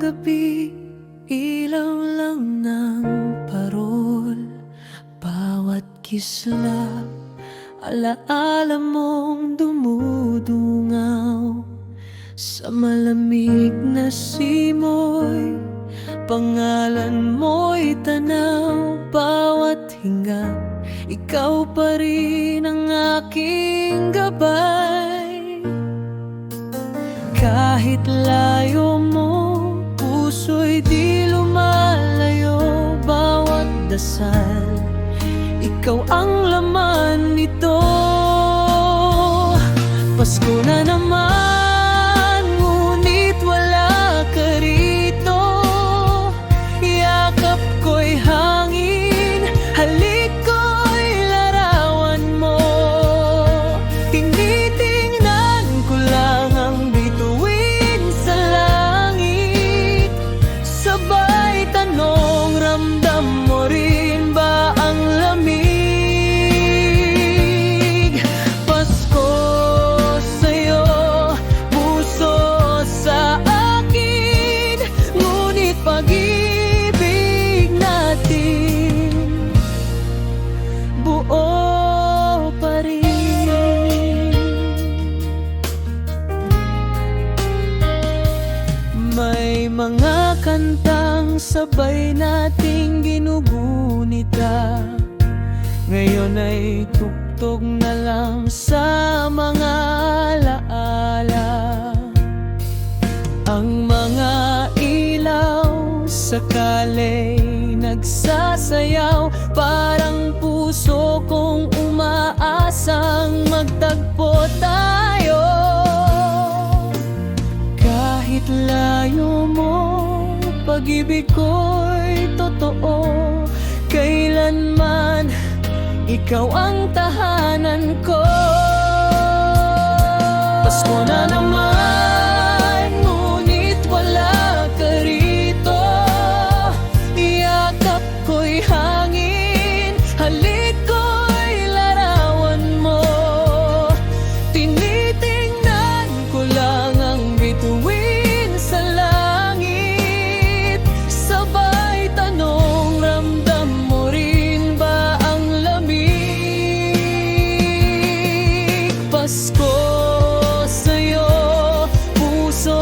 gabi, ilaw lang ng parol. Bawat kislap, alaala mong dumudungaw sa malamig na simoy. Pangalan mo'y tanaw, bawat hinga, ikaw pa rin ang aking gabay. Kahit layo mo, puso'y di lumalayo. Bawat dasal, ikaw ang laman nito. Pasko na naman, ngunit wala ka rito. Yakap ko'y hangin, halik ko'y larawan mo. Tinitingnan ko lang ang bituin sa langit. Sabay tanong, ramdam mo rin ba ang lamig? Pasko sa'yo, puso sa akin, ngunit pag-ibig natin buo pa rin. May mga kantang sabay nating ginugunita, ngayon ay tugtog na lang sa mga alaala. Ang mga ilaw sa kalye nagsasayaw, parang puso kong umaasang magtagpo tayo. Kahit layo mo, pag-ibig ko'y totoo. Kailanman, ikaw ang tahanan ko. Pasko na naman, ngunit wala ka rito. Yakap ko'y hangin, halik ko'y larawan mo. Tinitingnan ko lang ang bituin sa langit. Sabay tanong, ramdam mo rin ba ang lamig? Pasko sa'yo, puso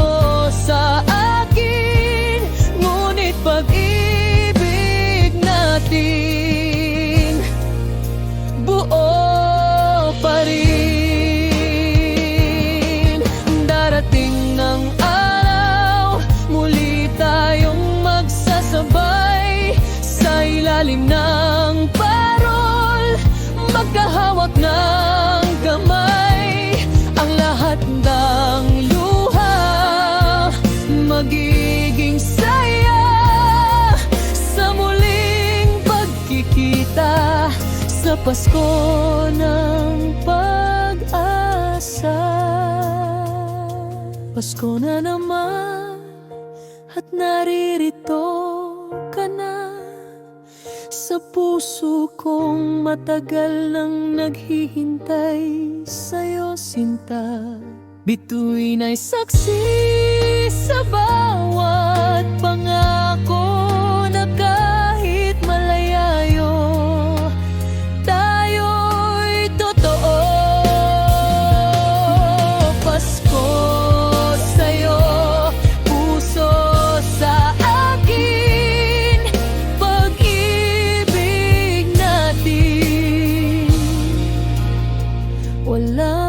sa akin, ngunit pag-ibig natin buo pa rin. Darating ng araw, muli tayong magsasabay sa ilalim ng parol, magkahawak ng kamay. Ang lahat ng luha magiging saya sa muling pagkikita sa Pasko ng pag-asa. Pasko na naman at naririto ka na sa puso kong matagal nang naghihintay sa'yo, sinta. Bituin ay saksi sa bawat pangako na kahit malayayo, tayo'y totoo. Pasko sa'yo, puso sa akin, pag-ibig natin wala